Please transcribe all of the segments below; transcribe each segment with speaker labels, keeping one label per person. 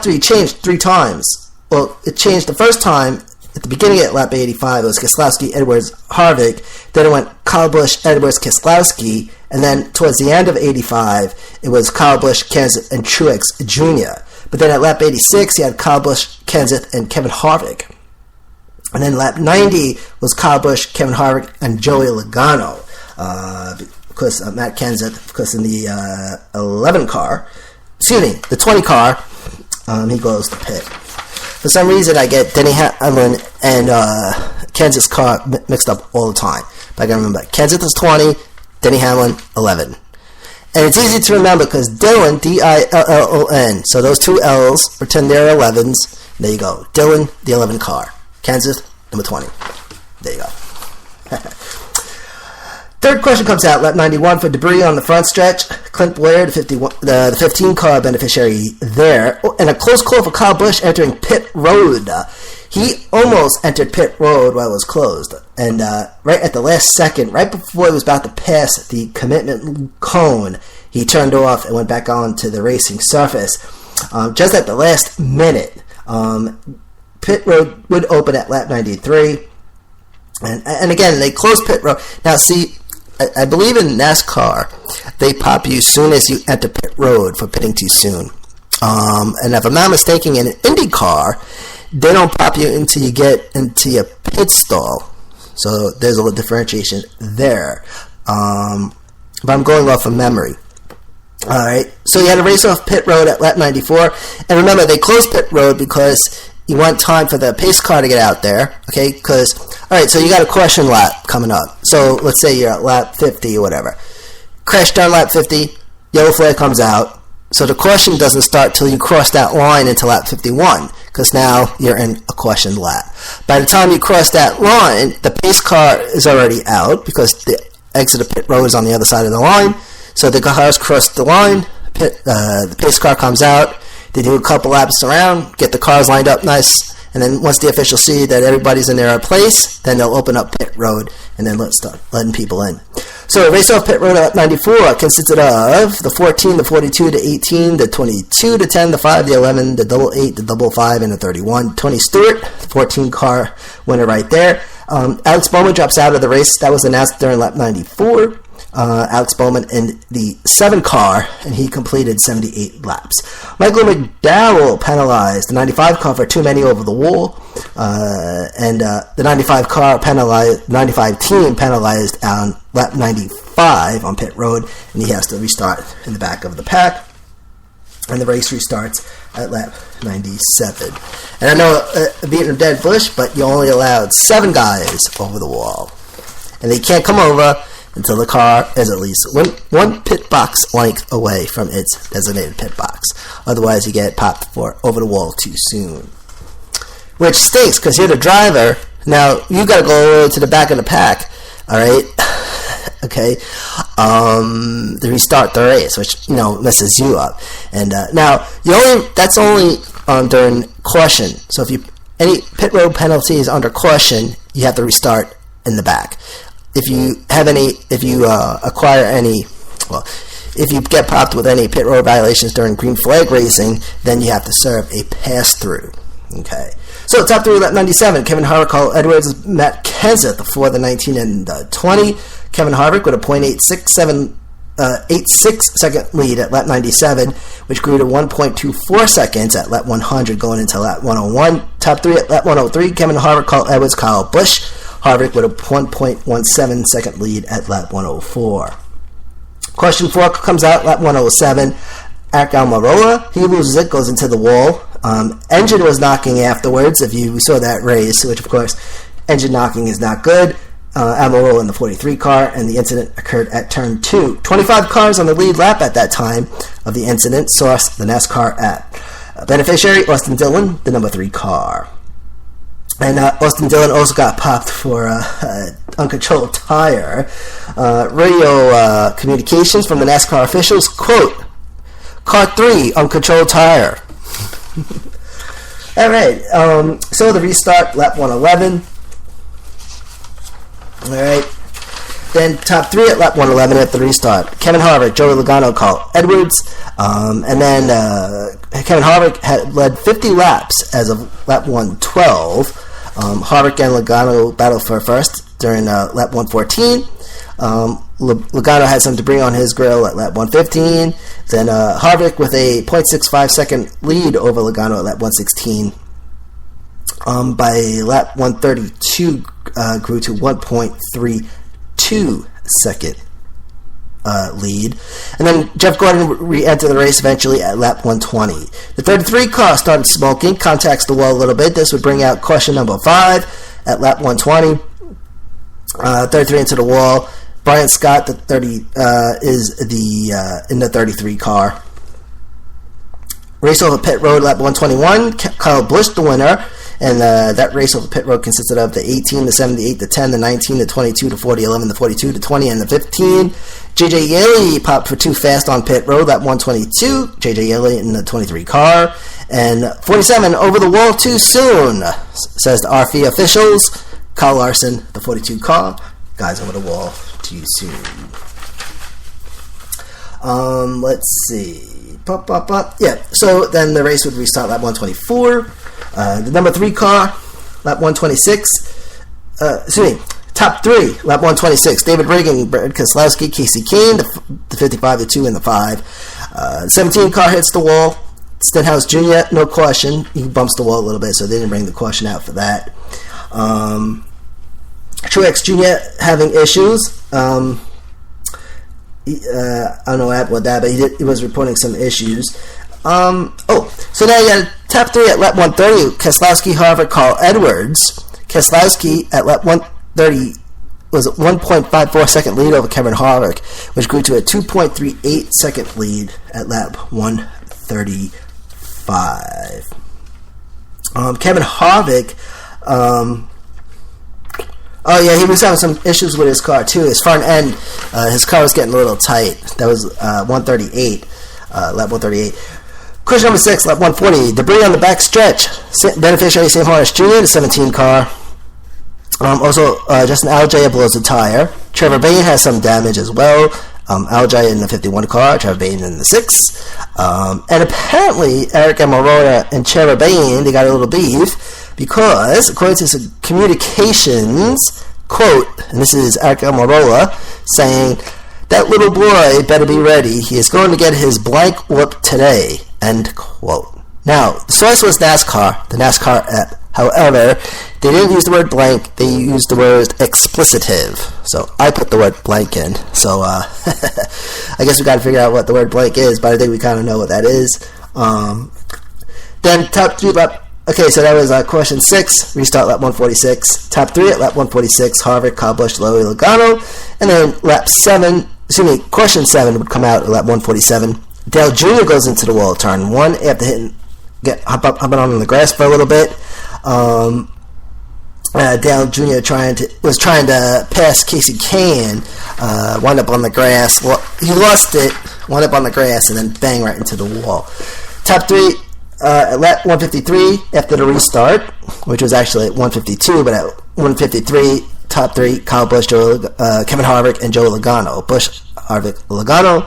Speaker 1: lap 3 changed 3 times. Well, it changed the first time at the beginning at lap 85. It was Keselowski, Edwards, Harvick. Then it went Kyle Busch, Edwards, Keselowski. And then towards the end of 85, it was Kyle Busch, Kenseth, and Truex Jr. But then at lap 86, you had Kyle Busch, Kenseth, and Kevin Harvick. And then lap 90 was Kyle Busch, Kevin Harvick, and Joey Logano. Because Matt Kenseth, because in the 11 car, the 20 car, he goes to pit. For some reason, I get Denny Hamlin and Kenseth's car mixed up all the time. But I gotta remember, Kenseth is 20, Denny Hamlin 11. And it's easy to remember because Dillon, D-I-L-L-O-N. So those 2 L's, pretend they're 11s. There you go. Dillon, the 11 car. Kenseth, number 20. There you go. Third question comes out, lap 91 for debris on the front stretch. Clint Bowyer, the 15-car beneficiary there. And a close call for Kyle Busch entering pit road. He almost entered pit road while it was closed. And right at the last second, right before he was about to pass the commitment cone, he turned off and went back on to the racing surface. Just at the last minute, pit road would open at lap 93. And again, they closed pit road. Now, see, I believe in NASCAR, they pop you as soon as you enter pit road for pitting too soon. And if I'm not mistaken, in an IndyCar, they don't pop you until you get into your pit stall. So there's a little differentiation there. But I'm going off of memory. Alright, so you had to race off pit road at lap 94. And remember, they closed pit road because you want time for the pace car to get out there. Okay, because, alright, so you got a caution lap coming up. So let's say you're at lap 50 or whatever. Crash down lap 50, yellow flag comes out. So the caution doesn't start till you cross that line into lap 51, because now you're in a caution lap. By the time you cross that line, the pace car is already out because the exit of pit road is on the other side of the line. So the cars cross the line, the pace car comes out, they do a couple laps around, get the cars lined up nice, and then once the officials see that everybody's in their place, then they'll open up pit road and then start letting people in. So race off pit road at 94 consisted of the 14, the 42, the 18, the 22, the 10, the 5, the 11, the double 8, the double 5, and the 31. Tony Stewart, the 14 car winner right there. Alex Bowman drops out of the race. That was announced during lap 94. Alex Bowman in the 7 car, and he completed 78 laps. Michael McDowell penalized the 95 car for too many over the wall, and the 95 team penalized on lap 95 on pit road, and he has to restart in the back of the pack, and the race restarts at lap 97. And I know beating a dead bush, but you only allowed 7 guys over the wall, and they can't come over until the car is at least one pit box length away from its designated pit box. Otherwise, you get popped for over the wall too soon. Which stinks, because you're the driver. Now, you got to go all the way to the back of the pack, alright? Okay? To restart the race, which, messes you up. And now, that's only during caution. So if any pit road penalty is under caution, you have to restart in the back. If you get popped with any pit road violations during green flag racing, then you have to serve a pass-through. Okay. So top 3 lap 97, Kevin Harvick, Carl Edwards, Matt Kenseth for the 19 and 20. Kevin Harvick with a .86 second lead at lap 97, which grew to 1.24 seconds at lap 100 going into lap 101. Top 3 at lap 103, Kevin Harvick, Carl Edwards, Kyle Busch. Harvick with a 1.17 second lead at lap 104. Question 4 comes out lap 107. Aric Almirola, he loses it, goes into the wall. Engine was knocking afterwards, if you saw that race, which of course, engine knocking is not good. Almirola in the 43 car, and the incident occurred at turn 2. 25 cars on the lead lap at that time of the incident, source the NASCAR app. Beneficiary, Austin Dillon, the number 3 car. And Austin Dillon also got popped for uncontrolled tire. Radio communications from the NASCAR officials, quote, car 3, uncontrolled tire. Alright, so the restart, lap 111. Alright, Then top 3 at lap 111 at the restart. Kevin Harvick, Joey Logano, Carl Edwards. And then Kevin Harvick had led 50 laps as of lap 112. Harvick and Logano battled for first during lap 114. Logano had some debris on his grill at lap 115. Then Harvick with a 0.65 second lead over Logano at lap 116. By lap 132, grew to 1.32 second lead. And then Jeff Gordon re-entered the race eventually at lap 120. The 33 car started smoking, contacts the wall a little bit. This would bring out caution number 5 at lap 120. 33 into the wall. Brian Scott, the 30, is in the 33 car. Race over pit road, lap 121. Kyle Busch, the winner. And that race over pit road consisted of the 18, the 78, the 10, the 19, the 22, the 40, 11, the 42, the 20, and the 15. J.J. Yeley popped for too fast on pit road, lap 122. J.J. Yeley in the 23 car. And 47, over the wall too soon, says the RFE officials. Kyle Larson, the 42 car. Guys over the wall too soon. Let's see. Yeah, so then the race would restart lap 124. The number 3 car, lap 126. Top 3, lap 126. David Reagan, Brad Keselowski, Casey Kane, the 55, the 2, and the 5. 17 car hits the wall. Stenhouse Jr., no caution. He bumps the wall a little bit, so they didn't bring the caution out for that. Truex Jr. having issues. I don't know what happened with that, but he was reporting some issues. So now you had top 3 at lap 130. Keselowski, Harvick, Carl Edwards. Keselowski at lap 130 was a 1.54 second lead over Kevin Harvick, which grew to a 2.38 second lead at lap 135. Kevin Harvick, he was having some issues with his car too. His front end, his car was getting a little tight. That was 138, lap 138. Question number 6, lap 140. Debris on the back stretch. Beneficiary Sam Hornish Jr., the 17 car. Also, Justin Allgaier blows a tire. Trevor Bayne has some damage as well. Allgaier in the 51 car, Trevor Bayne in the 6. And apparently, Eric Almirola and Trevor Bayne, they got a little beef because, according to some communications, quote, and this is Eric Almirola saying, "That little boy better be ready. He is going to get his blank whoop today," end quote. Now, the source was NASCAR, the NASCAR app. However, they didn't use the word blank, they used the word explicitive. So I put the word blank in. So I guess we got to figure out what the word blank is, but I think we kind of know what that is. Then top 3 lap. Okay, so that was question 6, restart lap 146. Top 3 at lap 146, Harvick, Kyle Busch, Joey Logano. And then question 7 would come out at lap 147. Dale Jr. goes into the wall at turn 1 after hopping on the grass for a little bit. Dale Jr. was trying to pass Casey Kane, wound up on the grass. Well, he lost it, wound up on the grass, and then bang right into the wall. Top 3 at lap 153 after the restart, which was actually at 152, but at 153, top 3, Kyle Busch, Kevin Harvick, and Joey Logano. Busch, Harvick, Logano.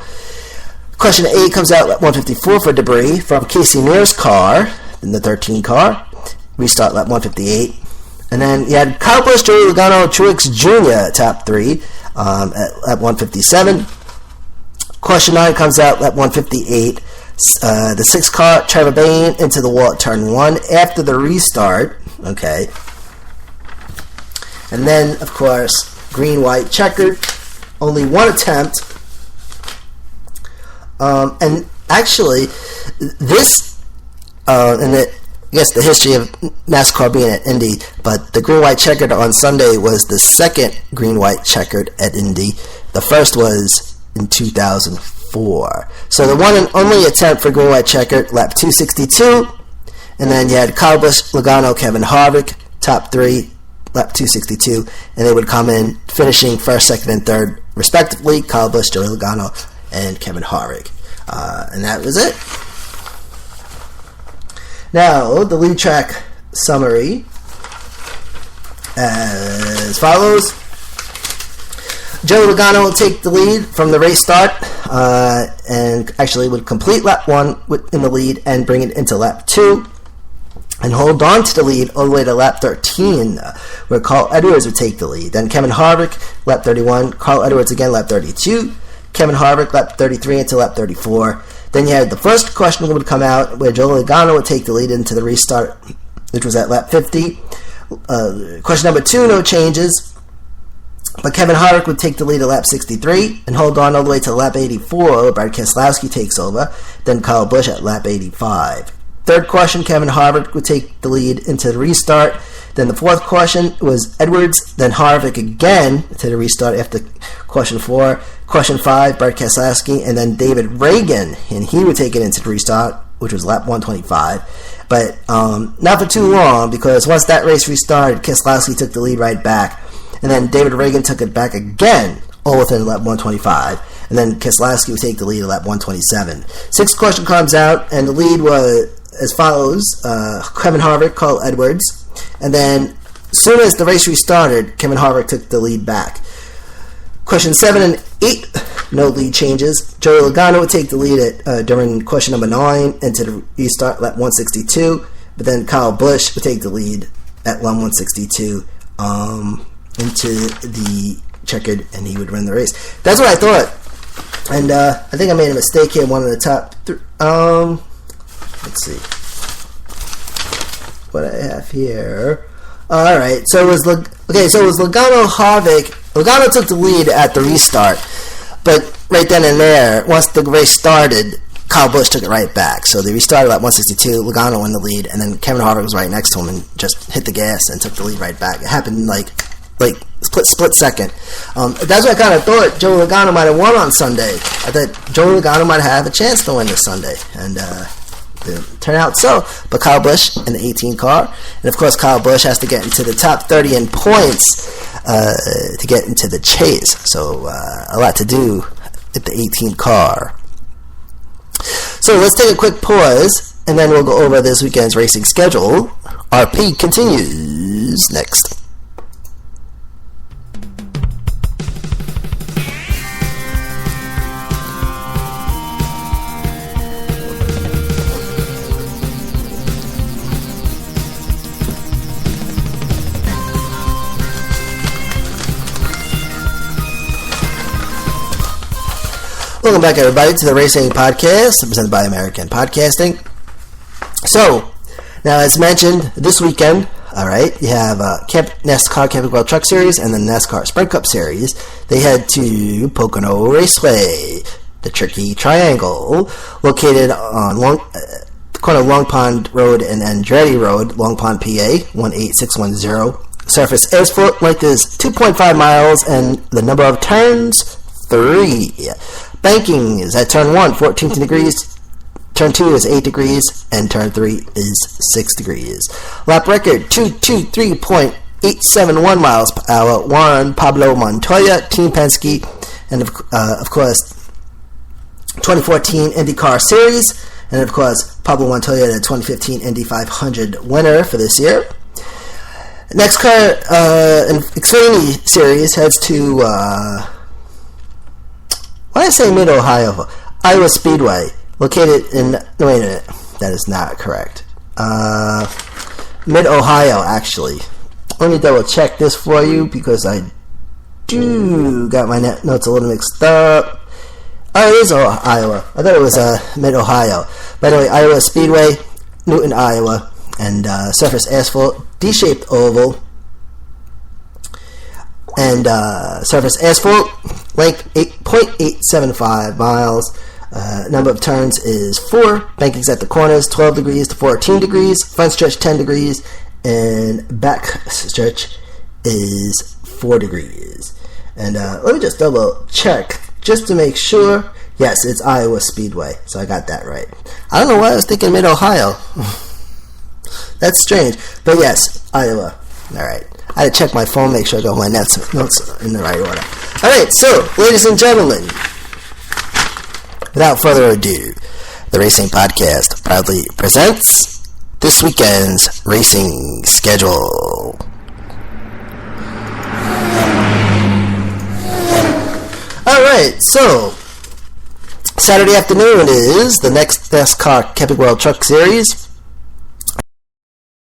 Speaker 1: Question 8 comes out at 154 for debris from Casey Mears' car, in the 13 car. Restart lap 158. And then you had Kyle Busch, Joey Logano, Truex Jr. top 3 at lap 157. Question 9 comes out at 158. The 6 car, Trevor Bayne, into the wall at turn 1 after the restart. Okay. And then, of course, green, white, checkered. Only one attempt. And actually, this, I guess the history of NASCAR being at Indy, but the green-white checkered on Sunday was the second green-white checkered at Indy. The first was in 2004. So the one and only attempt for green-white checkered, lap 262, and then you had Kyle Busch, Logano, Kevin Harvick, top 3, lap 262, and they would come in finishing first, second, and third, respectively, Kyle Busch, Joey Logano, and Kevin Harvick. And that was it. Now, the lead track summary as follows. Joey Logano will take the lead from the race start, and actually would complete lap 1 in the lead and bring it into lap 2, and hold on to the lead all the way to lap 13, where Carl Edwards would take the lead. Then Kevin Harvick, lap 31, Carl Edwards again, lap 32, Kevin Harvick, lap 33 until lap 34. Then you had the first question would come out, where Joey Logano would take the lead into the restart, which was at lap 50. Question number 2, no changes. But Kevin Harvick would take the lead at lap 63 and hold on all the way to lap 84. Brad Keselowski takes over. Then Kyle Busch at lap 85. Third question, Kevin Harvick would take the lead into the restart. Then the fourth question was Edwards, then Harvick again to the restart after question 4. Question 5, Brad Keselowski, and then David Ragan, and he would take it into the restart, which was lap 125. But not for too long, because once that race restarted, Keselowski took the lead right back. And then David Ragan took it back again, all within lap 125. And then Keselowski would take the lead at lap 127. Sixth question comes out, and the lead was as follows. Kevin Harvick, Carl Edwards. And then, as soon as the race restarted, Kevin Harvick took the lead back. Question 7 and 8, no lead changes. Joey Logano would take the lead during question number 9 into the restart, lap 162. But then Kyle Busch would take the lead at lap 162. Into the checkered, and he would run the race. That's what I thought. And I think I made a mistake here. One of the top let's see what I have here. Alright, so it was Logano Harvick. Logano took the lead at the restart, but right then and there, once the race started, Kyle Busch took it right back. So they restarted at 162, Logano won the lead, and then Kevin Harvick was right next to him and just hit the gas and took the lead right back. It happened like split second. That's what I kind of thought Joey Logano might have won on Sunday. I thought Joey Logano might have a chance to win this Sunday, and didn't turn out so. But Kyle Busch in the 18 car, and of course Kyle Busch has to get into the top 30 in points to get into the chase. So a lot to do with the 18 car. So let's take a quick pause, and then we'll go over this weekend's racing schedule. RP continues next. Welcome back, everybody, to the Racing Podcast, presented by American Podcasting. So, now as mentioned, this weekend, alright, you have NASCAR Camping World Truck Series and the NASCAR Sprint Cup Series. They head to Pocono Raceway, the Tricky Triangle, located on the corner of Long Pond Road and Andretti Road, Long Pond, PA, 18610. Surface asphalt length is 2.5 miles, and the number of turns, 3. Banking is at turn 1, 14 degrees, turn 2 is 8 degrees, and turn 3 is 6 degrees. Lap record, 223.871 miles per hour. Juan Pablo Montoya, Team Penske, and of course, 2014 IndyCar Series, and of course, Pablo Montoya, the 2015 Indy 500 winner for this year. Next car in Xfinity Series heads to why did I say Mid-Ohio? Iowa Speedway, located in... No, wait a minute. That is not correct. Mid-Ohio, actually. Let me double check this for you, because I got my notes a little mixed up. Oh, it is Iowa. I thought it was Mid-Ohio. By the way, Iowa Speedway, Newton, Iowa, and surface asphalt, D-shaped oval, and surface asphalt, length 8.875 miles. Number of turns is 4. Banking's at the corners, 12 degrees to 14 degrees. Front stretch, 10 degrees. And back stretch is 4 degrees. And let me just double check, just to make sure. Yes, it's Iowa Speedway, so I got that right. I don't know why I was thinking Mid-Ohio. That's strange. But yes, Iowa. Alright. I had to check my phone, make sure I got my notes in the right order. Alright, so, ladies and gentlemen, without further ado, the Racing Podcast proudly presents this weekend's racing schedule. Alright, so Saturday afternoon is the next NASCAR Camping World Truck Series.